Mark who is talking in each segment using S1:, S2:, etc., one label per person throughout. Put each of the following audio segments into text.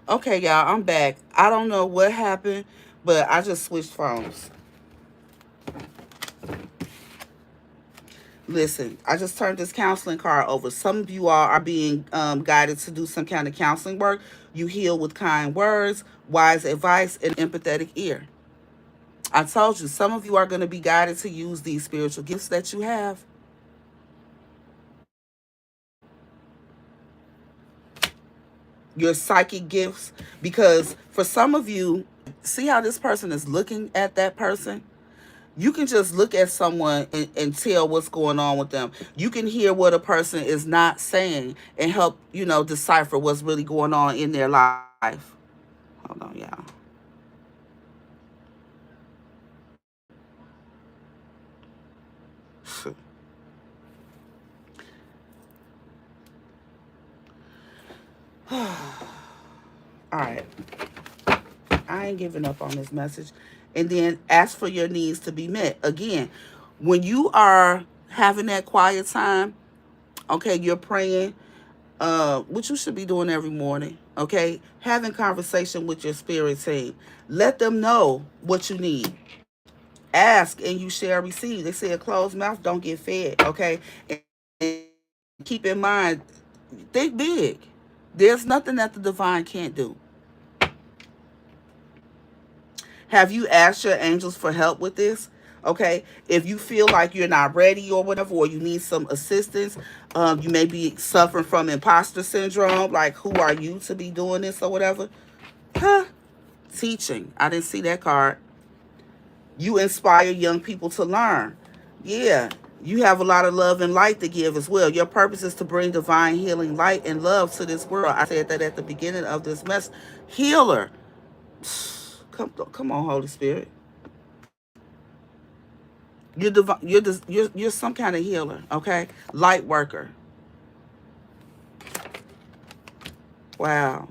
S1: Okay, y'all, I'm back. I don't know what happened, but I just switched phones. Listen, I just turned this counseling card over. Some of you all are being guided to do some kind of counseling work. You heal with kind words, wise advice, and empathetic ear. I told you, some of you are going to be guided to use these spiritual gifts that you have. Your psychic gifts, because for some of you, see how this person is looking at that person? You can just look at someone and tell what's going on with them. You can hear what a person is not saying and help, decipher what's really going on in their life. Hold on, y'all. All right. I ain't giving up on this message. And then ask for your needs to be met. Again, when you are having that quiet time, okay, you're praying, which you should be doing every morning, okay? Having conversation with your spirit team. Let them know what you need. Ask and you shall receive. They say a closed mouth don't get fed, okay? And keep in mind, think big. There's nothing that the divine can't do. Have you asked your angels for help with this? Okay, if you feel like you're not ready or whatever, or you need some assistance, you may be suffering from imposter syndrome. Like, who are you to be doing this or whatever? Huh? Teaching. I didn't see that card. You inspire young people to learn. Yeah, you have a lot of love and light to give as well. Your purpose is to bring divine healing, light, and love to this world. I said that at the beginning of this mess. Healer. Come on, Holy Spirit. You're some kind of healer, okay? Light worker. Wow.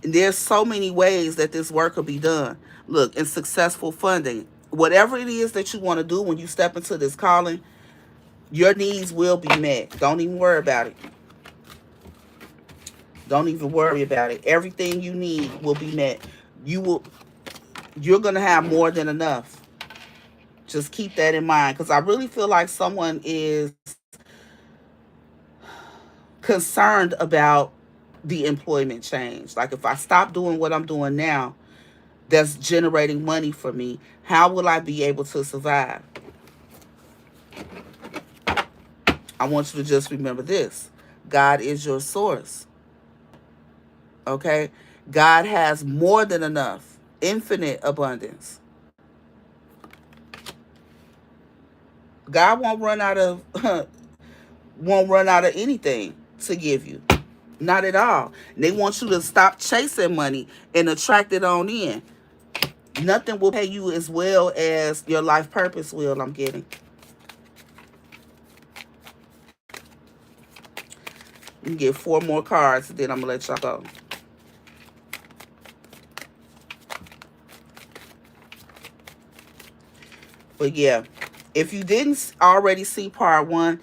S1: And there's so many ways that this work could be done. Look, in successful funding, whatever it is that you want to do when you step into this calling, your needs will be met. Don't even worry about it. Don't even worry about it. Everything you need will be met. You will. You're gonna have more than enough. Just keep that in mind, because I really feel like someone is concerned about the employment change. Like, if I stop doing what I'm doing now, that's generating money for me, how will I be able to survive? I want you to just remember this: God is your source. Okay? God has more than enough, infinite abundance. God won't run out of won't run out of anything to give you. Not at all. And they want you to stop chasing money and attract it on in. Nothing will pay you as well as your life purpose will, I'm getting. You can get 4 more cards, and then I'm going to let y'all go. But yeah, if you didn't already see part 1,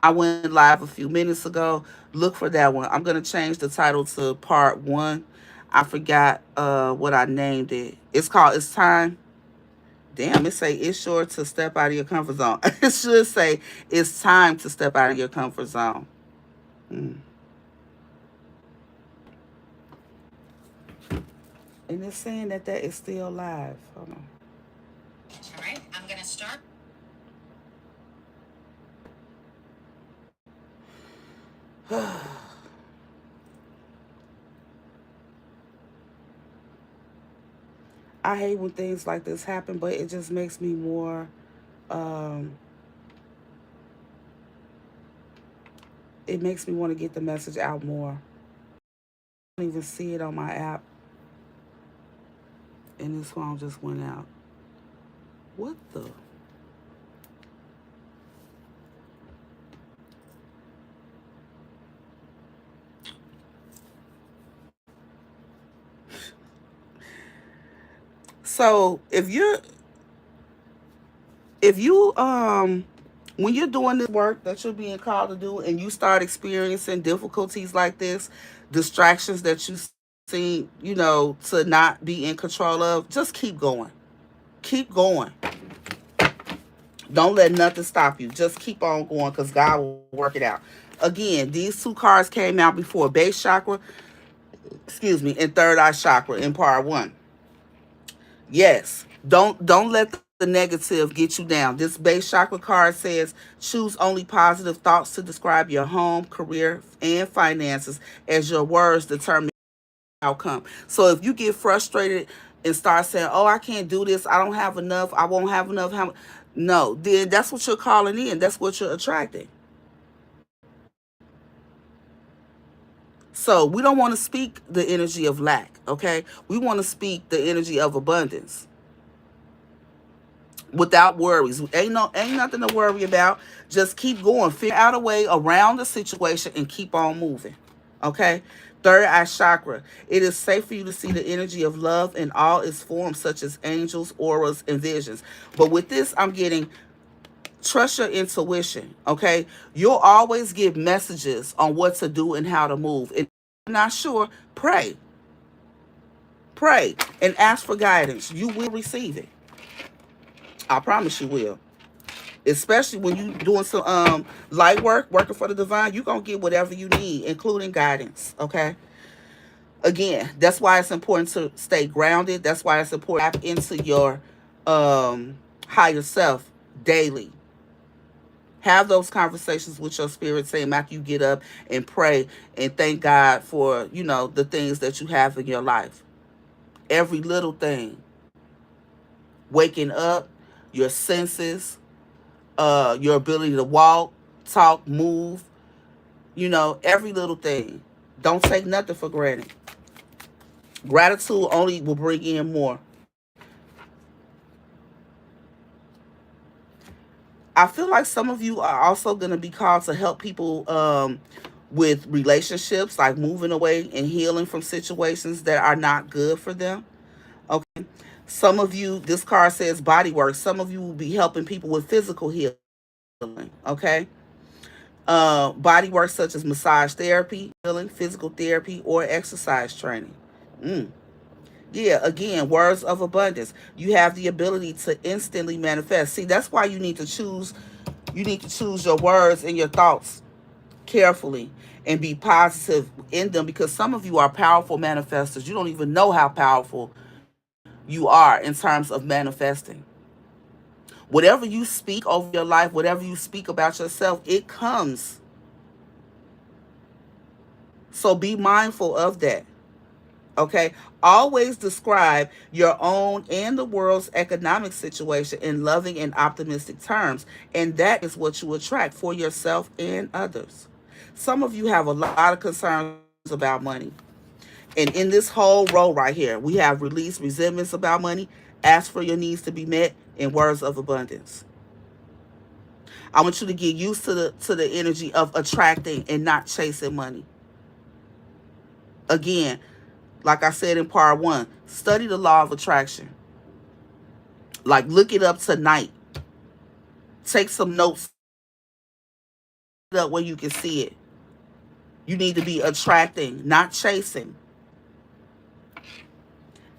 S1: I went live a few minutes ago. Look for that one. I'm going to change the title to part 1. I forgot what I named it. It's called It's Time. Damn, it say it's sure to step out of your comfort zone. It should say it's time to step out of your comfort zone. Mm. And it's saying that that is still live. Hold on. All right, I'm going to start. I hate when things like this happen, but it just makes me more. Um, it makes me want to get the message out more. I don't even see it on my app, and this phone just went out. What the? So if you When you're doing this work that you're being called to do and you start experiencing difficulties like this, distractions that you seem, to not be in control of, just keep going. Keep going. Don't let nothing stop you. Just keep on going because God will work it out. Again, these two cards came out before base chakra, and third eye chakra in part one. Yes. Don't let the negative get you down. This base chakra card says choose only positive thoughts to describe your home, career, and finances as your words determine outcome. So if you get frustrated and start saying, "Oh, I can't do this. I don't have enough. I won't have enough." No, then that's what you're calling in. That's what you're attracting. So we don't want to speak the energy of lack, okay? We want to speak the energy of abundance without worries. Ain't nothing to worry about. Just keep going. Figure out a way around the situation and keep on moving. Okay? Third eye chakra. It is safe for you to see the energy of love in all its forms, such as angels, auras, and visions. But with this, I'm getting trust your intuition. Okay? You'll always get messages on what to do and how to move. If you're not sure, pray. Pray and ask for guidance. You will receive it. I promise you will. Especially when you doing some light work, working for the divine, you're gonna get whatever you need, including guidance. Okay. Again, that's why it's important to stay grounded. That's why it's important to tap into your higher self daily. Have those conversations with your spirit, saying after you get up and pray and thank God for, the things that you have in your life. Every little thing. Waking up, your senses, your ability to walk, talk, move, every little thing. Don't take nothing for granted. Gratitude only will bring in more. I feel like some of you are also going to be called to help people with relationships, like moving away and healing from situations that are not good for them. Okay. Some of you, this card says body work. Some of you will be helping people with physical healing. Okay. Body work such as massage therapy, healing, physical therapy, or exercise training. Mm. Yeah, again, words of abundance. You have the ability to instantly manifest. See, that's why you need to choose. You need to choose your words and your thoughts carefully and be positive in them, because some of you are powerful manifestors. You don't even know how powerful you are in terms of manifesting. Whatever you speak over your life, whatever you speak about yourself, it comes. So be mindful of that. Okay. Always describe your own and the world's economic situation in loving and optimistic terms. And that is what you attract for yourself and others. Some of you have a lot of concerns about money. And in this whole row right here, we have release resentments about money, ask for your needs to be met, and words of abundance. I want you to get used to the energy of attracting and not chasing money. Again, like I said in part one, study the law of attraction. Like, look it up tonight. Take some notes up where you can see it. You need to be attracting, not chasing.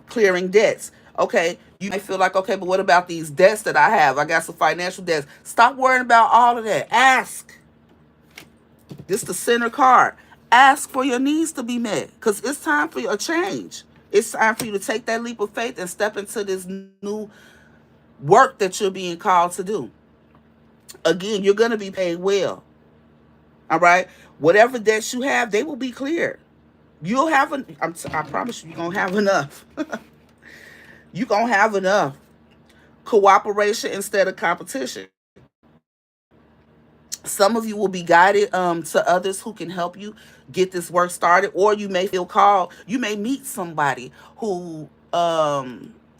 S1: Clearing debts. Okay, you may feel like, okay, but what about these debts that I have? I got some financial debts. Stop worrying about all of that. Ask. This is the center card. Ask for your needs to be met, because it's time for a change. It's time for you to take that leap of faith and step into this new work that you're being called to do. Again, you're going to be paid well. All right? Whatever debts you have, they will be cleared. You'll have, I promise you, you're going to have enough. You're going to have enough. Cooperation instead of competition. Some of you will be guided to others who can help you get this work started, or you may feel called. You may meet somebody who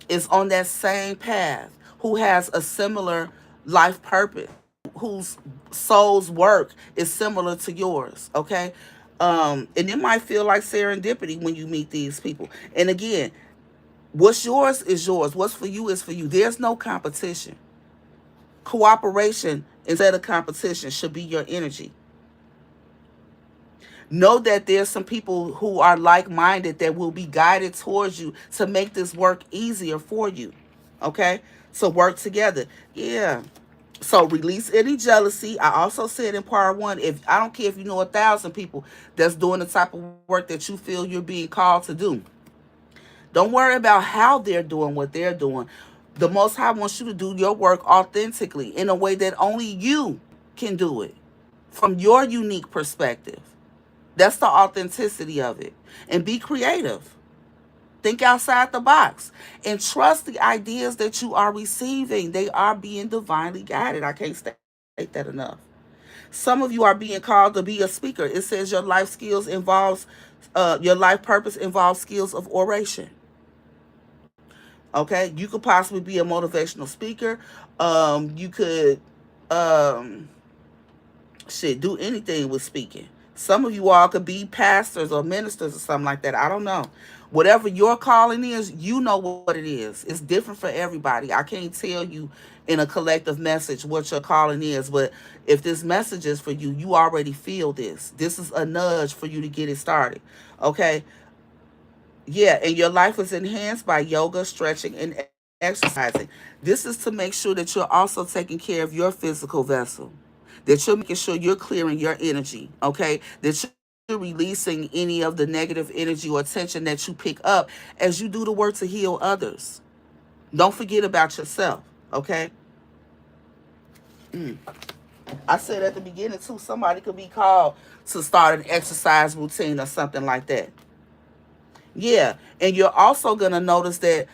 S1: is on that same path, who has a similar life purpose, whose soul's work is similar to yours. Okay, and it might feel like serendipity when you meet these people. And again, what's yours is yours. What's for you is for you. There's no competition. Cooperation instead of competition should be your energy. Know that there's some people who are like-minded that will be guided towards you to make this work easier for you. Okay? So work together. Yeah. So release any jealousy. I also said in part one, if I don't care if you know 1,000 people that's doing the type of work that you feel you're being called to do. Don't worry about how they're doing what they're doing. The Most High wants you to do your work authentically in a way that only you can do it from your unique perspective. That's the authenticity of it. And be creative. Think outside the box and trust the ideas that you are receiving. They are being divinely guided. I can't state that enough. Some of you are being called to be a speaker. It says your life purpose involves skills of oration. Okay, you could possibly be a motivational speaker. You could um, do anything with speaking. Some of you all could be pastors or ministers or something like that. I don't know. Whatever your calling is, you know what it is. It's different for everybody. I can't tell you in a collective message what your calling is, but if this message is for you, you already feel this. This is a nudge for you to get it started. Okay? Yeah, and your life is enhanced by yoga, stretching, and exercising. This is to make sure that you're also taking care of your physical vessel, that you're making sure you're clearing your energy, okay? That you're releasing any of the negative energy or tension that you pick up as you do the work to heal others. Don't forget about yourself, okay? I said at the beginning, too, somebody could be called to start an exercise routine or something like that. Yeah, and you're also going to notice that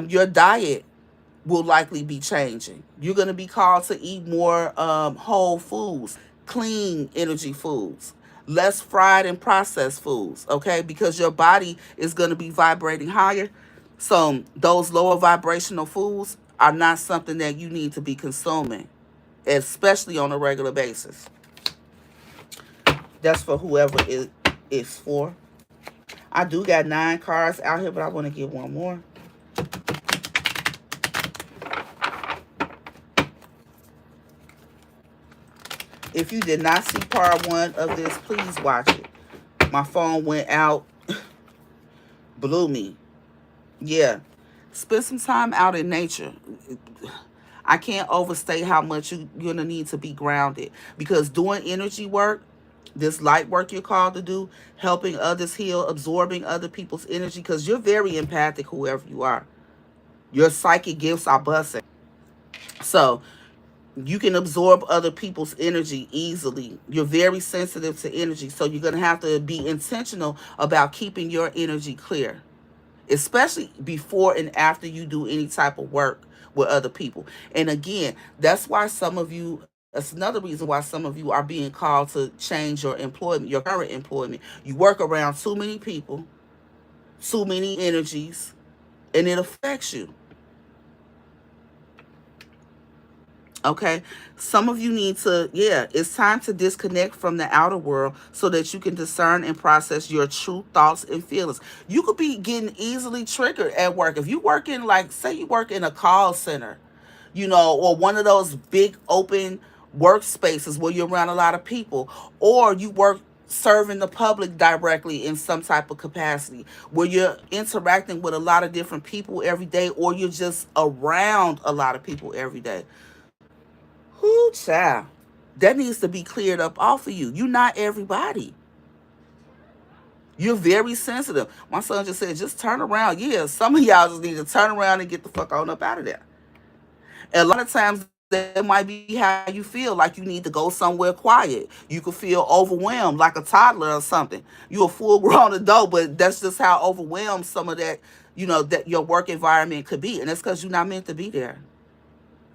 S1: your diet will likely be changing. You're going to be called to eat more whole foods, clean energy foods, less fried and processed foods, okay? Because your body is going to be vibrating higher. So those lower vibrational foods are not something that you need to be consuming, especially on a regular basis. That's for whoever it is for. I do got 9 cards out here, but I want to get one more. If you did not see part one of this, please watch it. My phone went out, blew me. Yeah. Spend some time out in nature. I can't overstate how much you're going to need to be grounded. Because doing energy work, this light work you're called to do, helping others heal, absorbing other people's energy, because you're very empathic, whoever you are. Your psychic gifts are busting. So you can absorb other people's energy easily. You're very sensitive to energy. So you're going to have to be intentional about keeping your energy clear, especially before and after you do any type of work with other people. And again, that's why some of you, that's another reason why some of you are being called to change your employment, your current employment. You work around too many people, too many energies, and it affects you. Okay, some of you need to, yeah, it's time to disconnect from the outer world so that you can discern and process your true thoughts and feelings. You could be getting easily triggered at work. If you work in, like, say you work in a call center, or one of those big open workspaces where you're around a lot of people, or you work serving the public directly in some type of capacity where you're interacting with a lot of different people every day, or you're just around a lot of people every day. Whoo, child. That needs to be cleared up off of you. You're not everybody. You're very sensitive. My son just said, just turn around. Yeah, some of y'all just need to turn around and get the fuck on up out of there. And a lot of times that might be how you feel, like you need to go somewhere quiet. You could feel overwhelmed like a toddler or something. You're a full grown adult, but that's just how overwhelmed some of that, that your work environment could be. And that's because you're not meant to be there.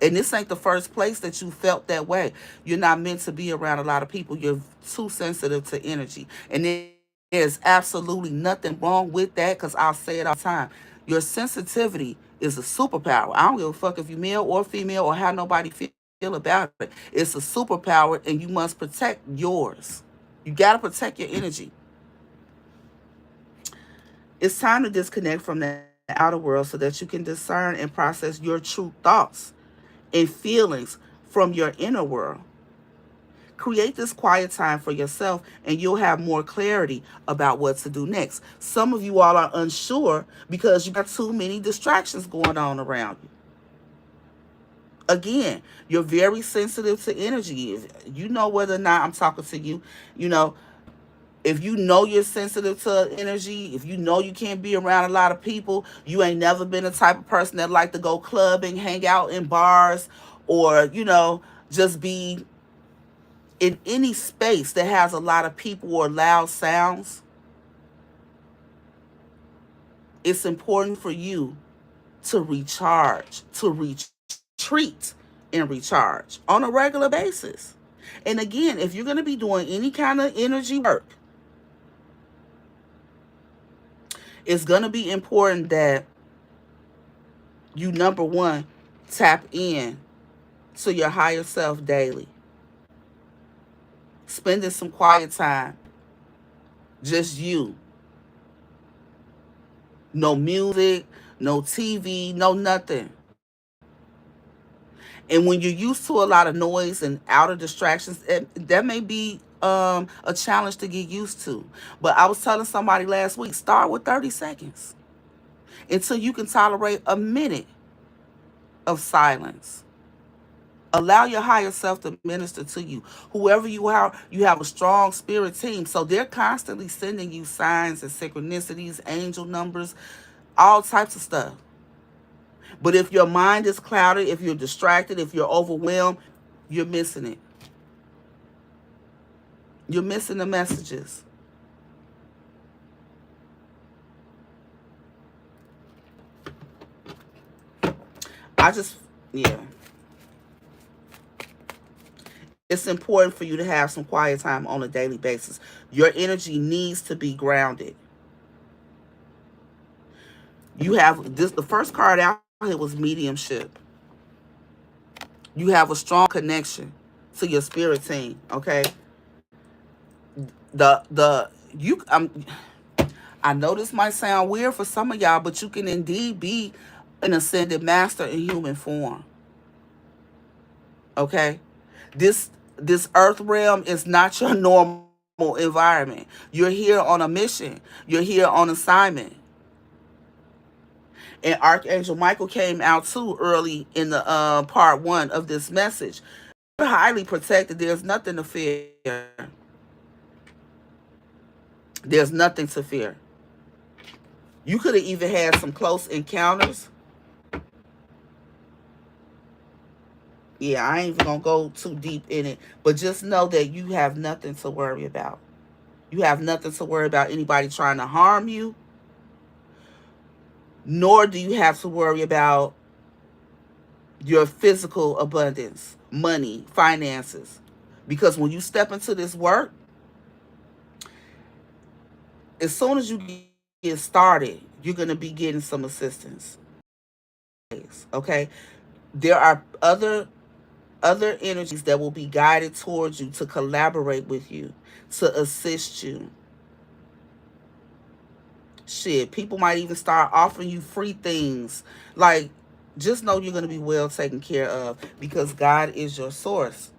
S1: And this ain't the first place that you felt that way. You're not meant to be around a lot of people. You're too sensitive to energy. And there's absolutely nothing wrong with that, because I'll say it all the time. Your sensitivity is a superpower. I don't give a fuck if you're male or female or how nobody feel about it. It's a superpower, and you must protect yours. You got to protect your energy. It's time to disconnect from the outer world so that you can discern and process your true thoughts and feelings from your inner world. Create this quiet time for yourself and you'll have more clarity about what to do next. Some of you all are unsure because you got too many distractions going on around you. Again, you're very sensitive to energy. If you know whether or not I'm talking to you, you know, if you know you're sensitive to energy, if you know you can't be around a lot of people, you ain't never been the type of person that like to go clubbing, hang out in bars, or, just be in any space that has a lot of people or loud sounds, it's important for you to recharge, to retreat and recharge on a regular basis. And again, if you're going to be doing any kind of energy work, it's going to be important that you, number one, tap in to your higher self daily. Spending some quiet time, just you. No music, no TV, no nothing. And when you're used to a lot of noise and outer distractions, that may be a challenge to get used to. But I was telling somebody last week, start with 30 seconds until you can tolerate a minute of silence. Allow your higher self to minister to you. Whoever you are, you have a strong spirit team. So they're constantly sending you signs and synchronicities, angel numbers, all types of stuff. But if your mind is clouded, if you're distracted, if you're overwhelmed, you're missing it. You're missing the messages. Yeah. It's important for you to have some quiet time on a daily basis. Your energy needs to be grounded. You have this, the first card out here was mediumship. You have a strong connection to your spirit team, okay? I know this might sound weird for some of y'all, but you can indeed be an ascended master in human form. Okay? This earth realm is not your normal environment. You're here on a mission. You're here on assignment. And Archangel Michael came out too early in the part 1 of this message. You're highly protected. There's nothing to fear. There's nothing to fear. You could have even had some close encounters. Yeah, I ain't even going to go too deep in it. But just know that you have nothing to worry about. You have nothing to worry about anybody trying to harm you. Nor do you have to worry about your physical abundance, money, finances. Because when you step into this work, as soon as you get started, you're going to be getting some assistance. Okay? There are other energies that will be guided towards you to collaborate with you, to assist you. Shit, people might even start offering you free things. Like, just know you're going to be well taken care of because God is your source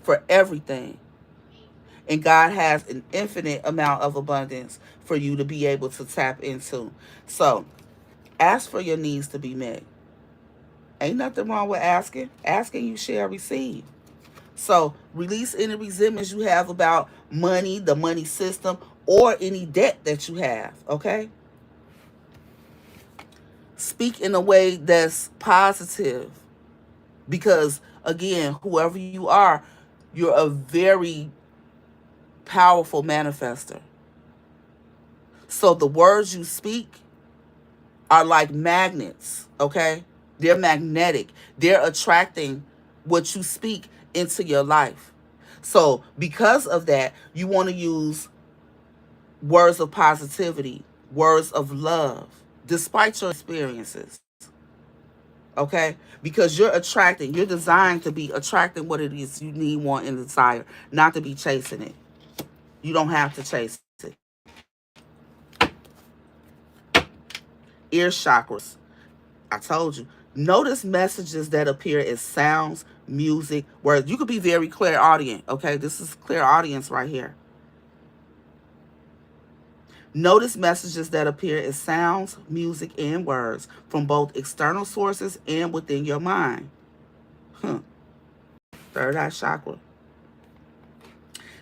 S1: for everything. And God has an infinite amount of abundance for you to be able to tap into. So, ask for your needs to be met. Ain't nothing wrong with asking. Asking, you shall receive. So, release any resentments you have about money, the money system, or any debt that you have, okay? Speak in a way that's positive. Because, again, whoever you are, you're a very powerful manifester. So the words you speak are like magnets, okay? They're magnetic. They're attracting what you speak into your life. So because of that, you want to use words of positivity, words of love, despite your experiences. Okay? Because you're designed to be attracting what it is you need, want, and desire, not to be chasing it. You don't have to chase it. Ear chakras. I told you, Notice messages that appear as sounds, music, words. You could be very clairaudient, okay? This is clairaudience right here. Notice messages that appear as sounds, music, and words from both external sources and within your mind. Huh. Third eye chakra.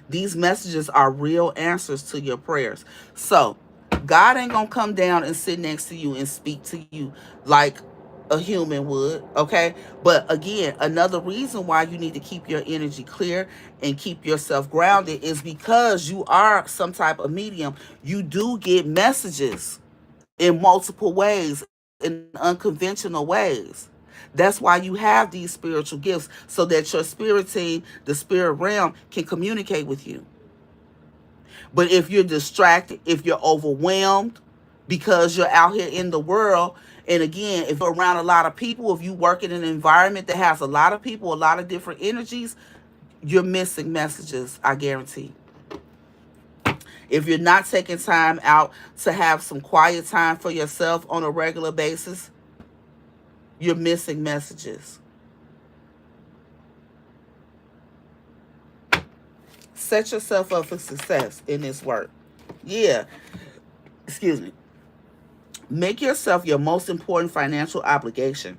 S1: These messages are real answers to your prayers. So, God ain't going to come down and sit next to you and speak to you like a human would, okay? But again, another reason why you need to keep your energy clear and keep yourself grounded is because you are some type of medium. You do get messages in multiple ways, in unconventional ways. That's why you have these spiritual gifts, so that your spirit team, the spirit realm, can communicate with you. But if you're distracted, if you're overwhelmed because you're out here in the world, and again, if you're around a lot of people, if you work in an environment that has a lot of people, a lot of different energies, you're missing messages, I guarantee. If you're not taking time out to have some quiet time for yourself on a regular basis, you're missing messages. Set yourself up for success in this work. Yeah. Excuse me. Make yourself your most important financial obligation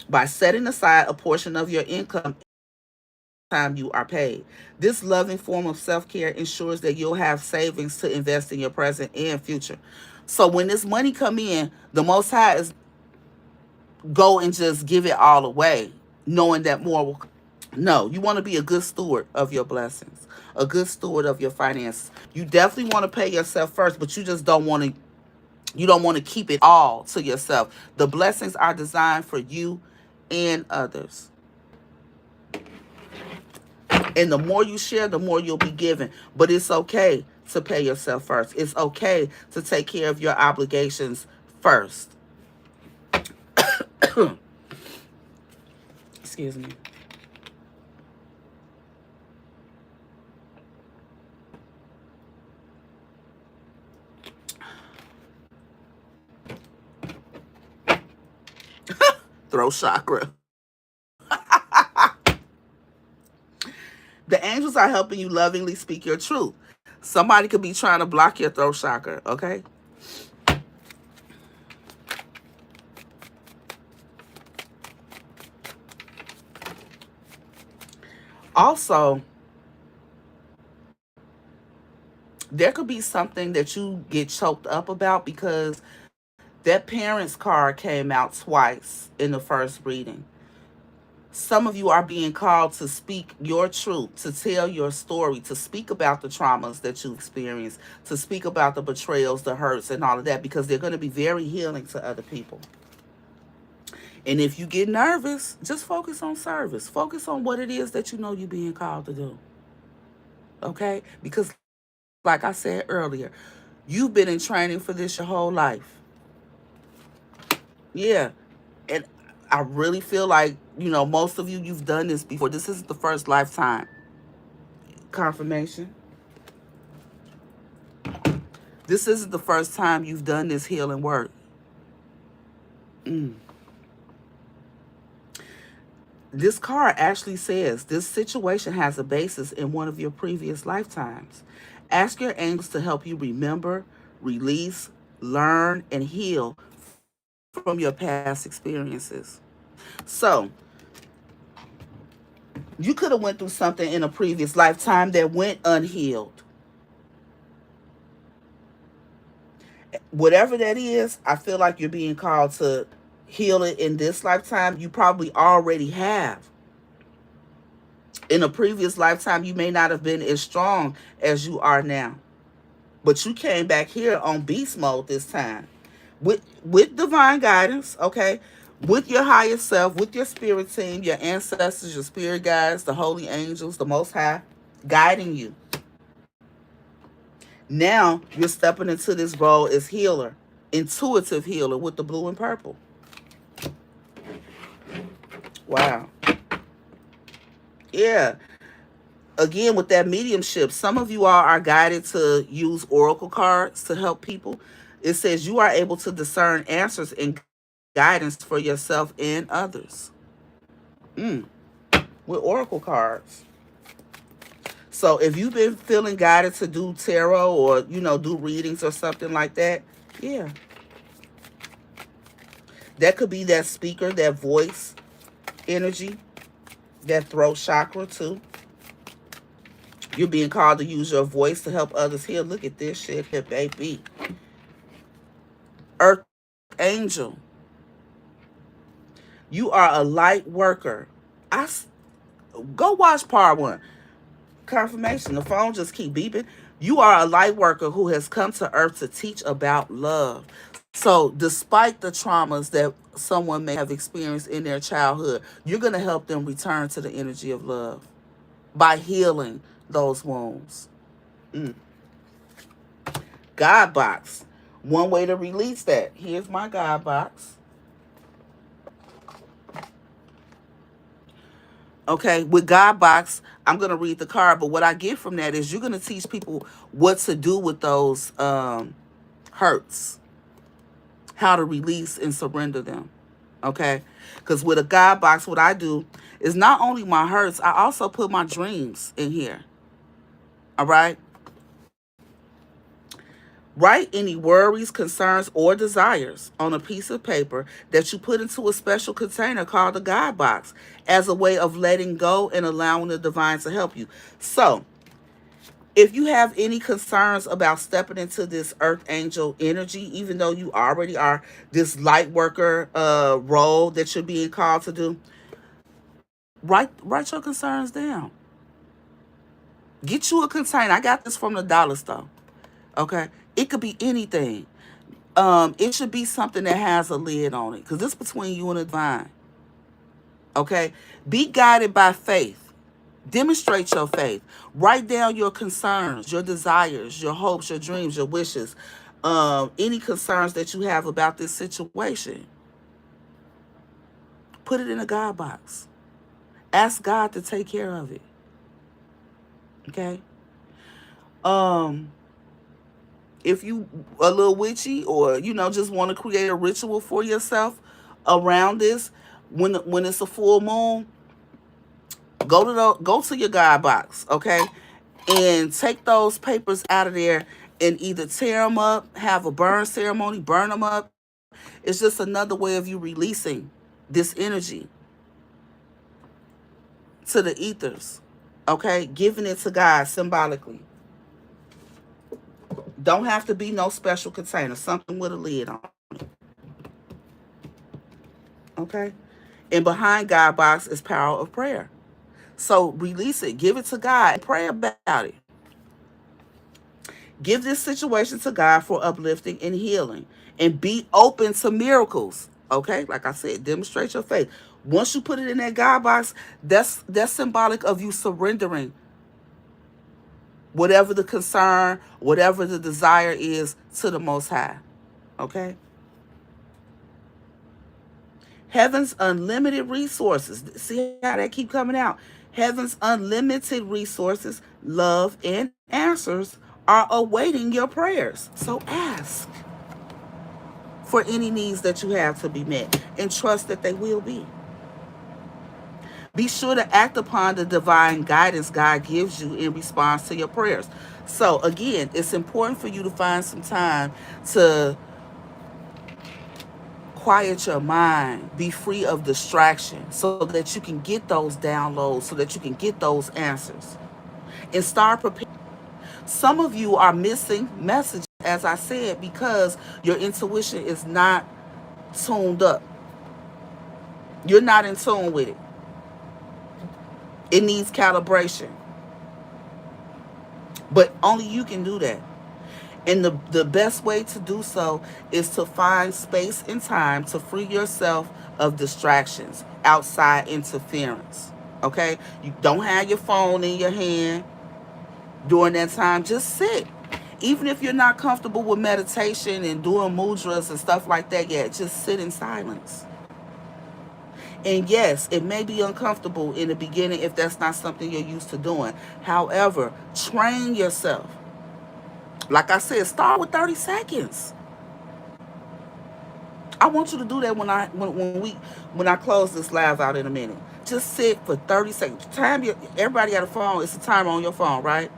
S1: by setting aside a portion of your income time you are paid. This loving form of self-care ensures that you'll have savings to invest in your present and future. So when this money come in, the Most High is go and just give it all away, knowing that more will. No, you want to be a good steward of your blessings, a good steward of your finances. You definitely want to pay yourself first, but you just don't want to. You don't want to keep it all to yourself. The blessings are designed for you and others. And the more you share, the more you'll be given. But it's okay to pay yourself first. It's okay to take care of your obligations first. Excuse me. Throat chakra. The angels are helping you lovingly speak your truth. Somebody could be trying to block your throat chakra, okay? Also, there could be something that you get choked up about because that parents card came out twice in the first reading. Some of you are being called to speak your truth, to tell your story, to speak about the traumas that you experienced, to speak about the betrayals, the hurts, and all of that, because they're going to be very healing to other people. And if you get nervous, just focus on service. Focus on what it is that you know you're being called to do. Okay? Because, like I said earlier, you've been in training for this your whole life. Yeah. And I really feel like, most of you, you've done this before. This isn't the first lifetime. Confirmation. This isn't the first time you've done this healing work. This card actually says this situation has a basis in one of your previous lifetimes. Ask your angels to help you remember, release, learn, and heal from your past experiences. So, you could have went through something in a previous lifetime that went unhealed. Whatever that is, I feel like you're being called to heal it in this lifetime. You probably already have. In a previous lifetime, you may not have been as strong as you are now. But you came back here on beast mode this time. With divine guidance, okay? With your higher self, with your spirit team, your ancestors, your spirit guides, the holy angels, the Most High, guiding you. Now, you're stepping into this role as healer, intuitive healer with the blue and purple. Wow. Yeah. Again, with that mediumship, some of you all are guided to use oracle cards to help people. It says you are able to discern answers and guidance for yourself and others. Mm, with oracle cards. So if you've been feeling guided to do tarot or, do readings or something like that, yeah, that could be that speaker, that voice energy, that throat chakra too. You're being called to use your voice to help others heal. Look at this shit here, baby. Earth angel, you are a light worker. Go watch part one. Confirmation. The phone just keep beeping. You are a light worker who has come to earth to teach about love. So despite the traumas that someone may have experienced in their childhood, you're going to help them return to the energy of love by healing those wounds. God box. One way to release that. Here's my God box. Okay, with God box, I'm going to read the card, but what I get from that is you're going to teach people what to do with those hurts, how to release and surrender them. Okay, because with a God box, what I do is not only my hurts, I also put my dreams in here. All right. Write any worries, concerns, or desires on a piece of paper that you put into a special container called a God box as a way of letting go and allowing the divine to help you. So, if you have any concerns about stepping into this earth angel energy, even though you already are this light worker role that you're being called to do, write your concerns down. Get you a container. I got this from the dollar store. Okay, it could be anything. It should be something that has a lid on it, because it's between you and the divine. Okay, be guided by faith. Demonstrate your faith. Write down your concerns, your desires, your hopes, your dreams, your wishes, any concerns that you have about this situation. Put it in a God box. Ask God to take care of it. Okay. If you a little witchy, or just want to create a ritual for yourself around this, when it's a full moon, go to your God box, okay, and take those papers out of there and either tear them up, have a burn ceremony, burn them up. It's just another way of you releasing this energy to the ethers, okay, giving it to God symbolically. Don't have to be no special container, something with a lid on it. Okay? And behind God box is power of prayer. So release it, give it to God, and pray about it. Give this situation to God for uplifting and healing. And be open to miracles. Okay? Like I said, demonstrate your faith. Once you put it in that God box, that's symbolic of you surrendering whatever the concern, whatever the desire is, to the Most High. Okay? Heaven's unlimited resources. See how that keep coming out? Heaven's unlimited resources, love, and answers are awaiting your prayers. So ask for any needs that you have to be met, and trust that they will be. Be sure to act upon the divine guidance God gives you in response to your prayers. So again, it's important for you to find some time to quiet your mind, be free of distraction, so that you can get those downloads, so that you can get those answers, and start preparing. Some of you are missing messages, as I said, because your intuition is not tuned up. You're not in tune with it. It needs calibration. But only you can do that. And the best way to do so is to find space and time to free yourself of distractions, outside interference. Okay? You don't have your phone in your hand during that time. Just sit. Even if you're not comfortable with meditation and doing mudras and stuff like that yet, just sit in silence. And yes, it may be uncomfortable in the beginning if that's not something you're used to doing. However, train yourself. Like I said, start with 30 seconds. I want you to do that when I close this live out in a minute. Just sit for 30 seconds. Everybody got a phone. It's a timer on your phone, right?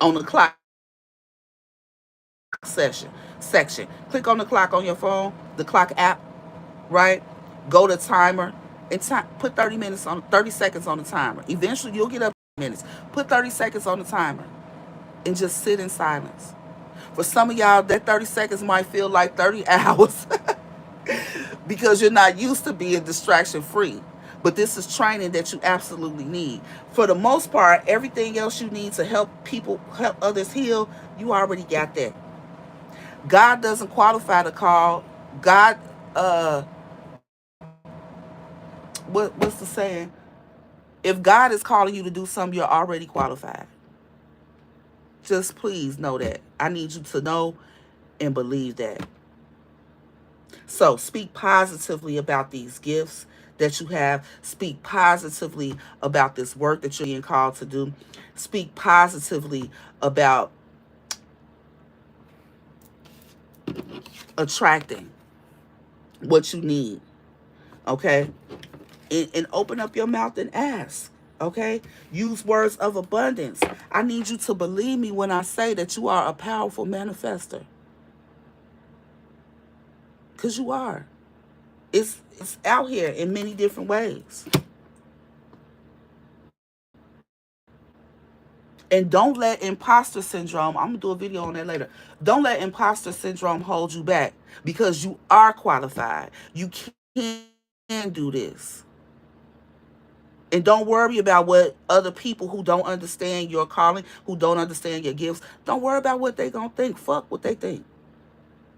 S1: On the clock section. Click on the clock on your phone, the clock app, right? Go to timer and put 30 seconds on the timer. Eventually you'll get up to minutes. Put 30 seconds on the timer and just sit in silence. For some of y'all, that 30 seconds might feel like 30 hours because you're not used to being distraction free. But this is training that you absolutely need. For the most part, everything else you need to help others heal, you already got that. God doesn't qualify the call. God, uh, what's the saying? If God is calling you to do something, you're already qualified. Just please know that. I need you to know and believe that. So speak positively about these gifts that you have. Speak positively about this work that you're being called to do. Speak positively about attracting what you need. Okay? And open up your mouth and ask. Okay? Use words of abundance. I need you to believe me when I say that you are a powerful manifester. Because you are. It's out here in many different ways. And don't let imposter syndrome, I'm going to do a video on that later. Don't let imposter syndrome hold you back because you are qualified. You can do this. And don't worry about what other people who don't understand your calling, who don't understand your gifts, don't worry about what they going to think. Fuck what they think.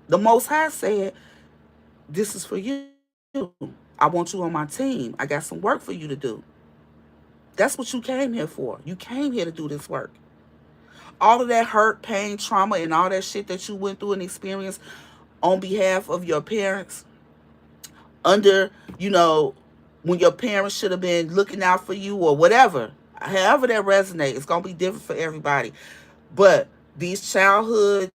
S1: The Most High said, this is for you. I want you on my team. I got some work for you to do. That's what you came here for. You came here to do this work. All of that hurt, pain, trauma, and all that shit that you went through and experienced on behalf of your parents, under, when your parents should have been looking out for you or whatever, however that resonates, it's going to be different for everybody. But these childhood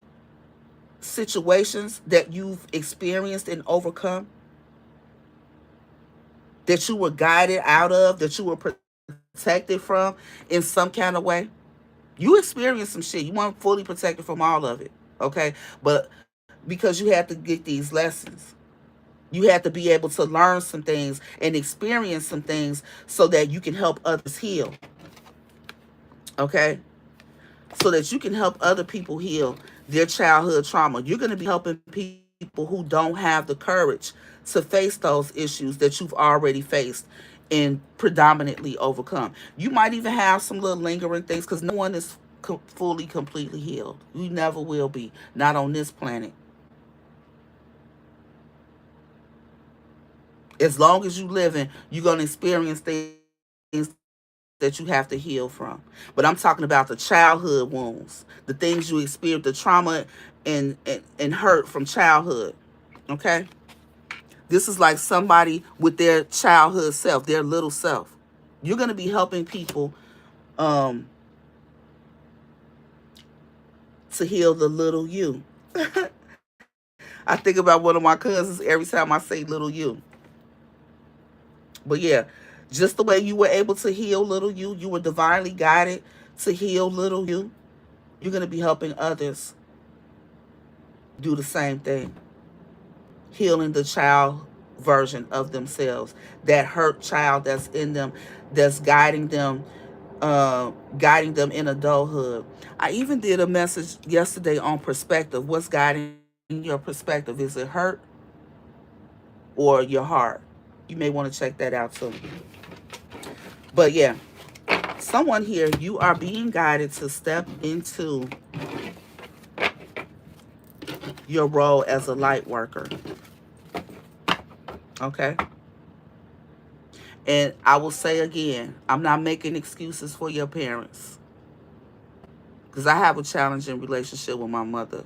S1: situations that you've experienced and overcome, that you were guided out of, that you were protected from in some kind of way, you experienced some shit. You weren't fully protected from all of it, okay? But because you had to get these lessons, you had to be able to learn some things and experience some things so that you can help others heal, okay? So that you can help other people heal their childhood trauma. You're going to be helping people who don't have the courage to face those issues that you've already faced and predominantly overcome. You might even have some little lingering things because no one is fully, completely healed. You never will be, not on this planet. As long as you living, you're going to experience things that you have to heal from. But I'm talking about the childhood wounds, the things you experienced, the trauma and hurt from childhood. Okay? This is like somebody with their childhood self, their little self. You're going to be helping people to heal the little you. I think about one of my cousins every time I say little you. But yeah, just the way you were able to heal little you were divinely guided to heal little you. You're going to be helping others do the same thing. Healing the child version of themselves, that hurt child that's in them, that's guiding them in adulthood. I even did a message yesterday on perspective. What's guiding your perspective? Is it hurt or your heart? You may want to check that out too. But yeah, someone here, you are being guided to step into your role as a light worker. Okay? And I will say again, I'm not making excuses for your parents. Because I have a challenging relationship with my mother.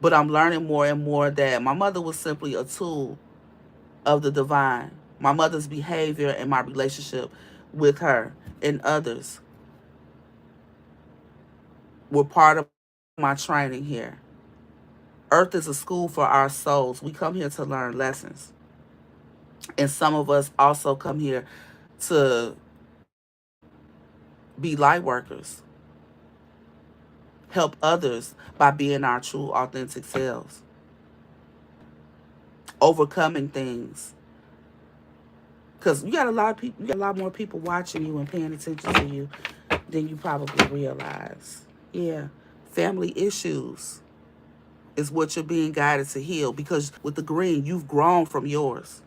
S1: But I'm learning more and more that my mother was simply a tool of the divine. My mother's behavior and my relationship with her and others were part of my training here. Earth is a school for our souls. We come here to learn lessons. And some of us also come here to be light workers, help others by being our true, authentic selves, overcoming things. Because you got a lot of people, you got a lot more people watching you and paying attention to you than you probably realize. Yeah. Family issues is what you're being guided to heal, because with the green, you've grown from yours.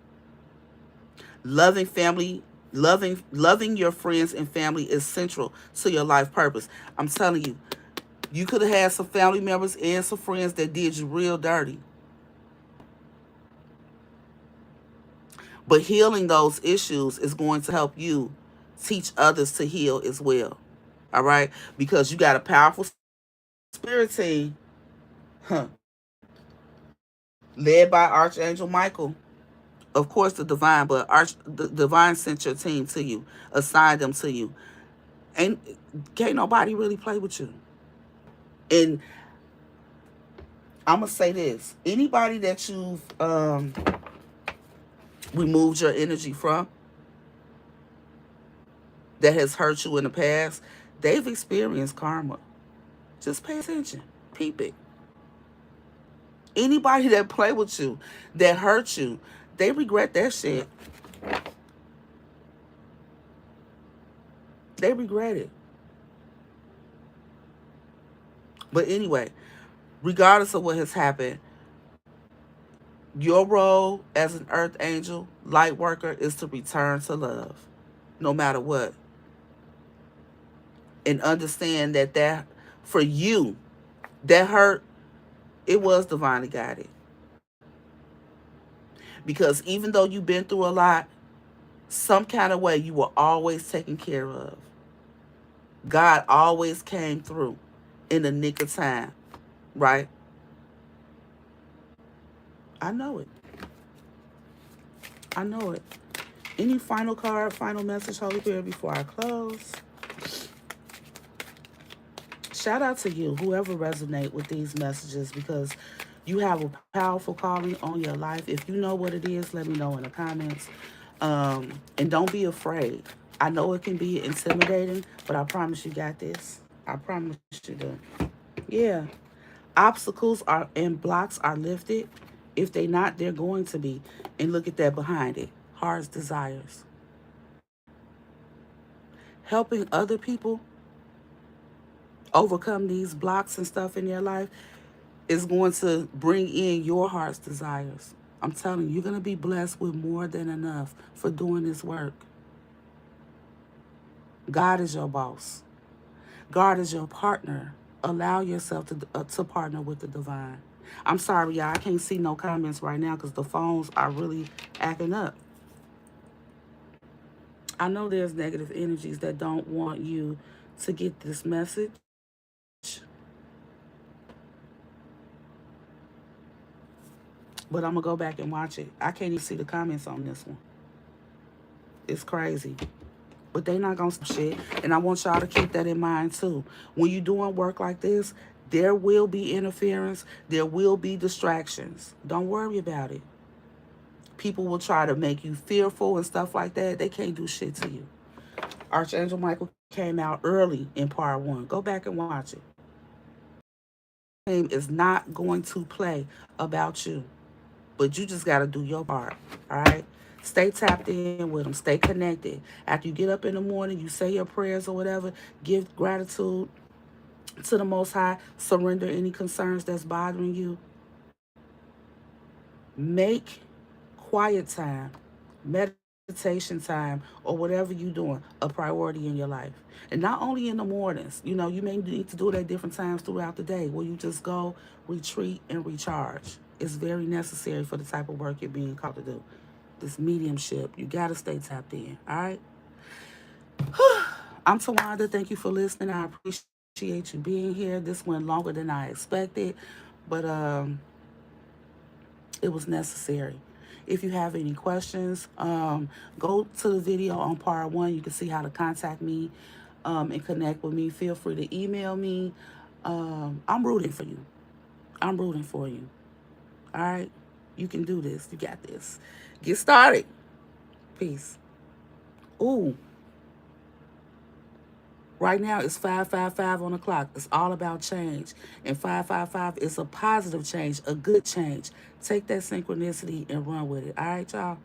S1: Loving family, loving your friends and family is central to your life purpose. I'm telling you, you could have had some family members and some friends that did you real dirty. But healing those issues is going to help you teach others to heal as well. All right? Because you got a powerful spirit team, huh, led by Archangel Michael. Of course, the divine sent your team to you, assigned them to you. And can't nobody really play with you. And I'm going to say this. Anybody that you've removed your energy from, that has hurt you in the past, they've experienced karma. Just pay attention. Peep it. Anybody that play with you, that hurt you, they regret that shit. They regret it. But anyway, regardless of what has happened, your role as an earth angel, light worker, is to return to love, no matter what. And understand that for you, that hurt, it was divinely guided. Because even though you've been through a lot, some kind of way you were always taken care of. God always came through in the nick of time, right? I know it. I know it. Any final card, final message, Holy Spirit, before I close? Shout out to you, whoever resonate with these messages, because you have a powerful calling on your life. If you know what it is, let me know in the comments. And don't be afraid. I know it can be intimidating, but I promise you got this. I promise you do. Yeah. Obstacles are and blocks are lifted. If they not, they're going to be. And look at that behind it. Heart's desires. Helping other people overcome these blocks and stuff in their life is going to bring in your heart's desires. I'm telling you, you're going to be blessed with more than enough for doing this work. God is your boss. God is your partner. Allow yourself to partner with the divine. I'm sorry, y'all. I can't see no comments right now because the phones are really acting up. I know there's negative energies that don't want you to get this message. But I'm going to go back and watch it. I can't even see the comments on this one. It's crazy. But they not going to stop shit. And I want y'all to keep that in mind too. When you're doing work like this, there will be interference. There will be distractions. Don't worry about it. People will try to make you fearful and stuff like that. They can't do shit to you. Archangel Michael came out early in part 1. Go back and watch it. Game is not going to play about you. But you just got to do your part. All right? Stay tapped in with them. Stay connected. After you get up in the morning, you say your prayers or whatever. Give gratitude to the Most High. Surrender any concerns that's bothering you. Make quiet time, meditation time, or whatever you're doing a priority in your life. And not only in the mornings. You know, you may need to do it at different times throughout the day where you just go, retreat, and recharge. It's very necessary for the type of work you're being called to do. This mediumship, you got to stay tapped in, all right? I'm Tawanda. Thank you for listening. I appreciate you being here. This went longer than I expected, but it was necessary. If you have any questions, go to the video on part 1. You can see how to contact me and connect with me. Feel free to email me. I'm rooting for you. I'm rooting for you. All right? You can do this. You got this. Get started. Peace. Ooh, right now it's 555 on the clock. It's all about change. And 555 is a positive change, a good change. Take that synchronicity and run with it. All right, y'all?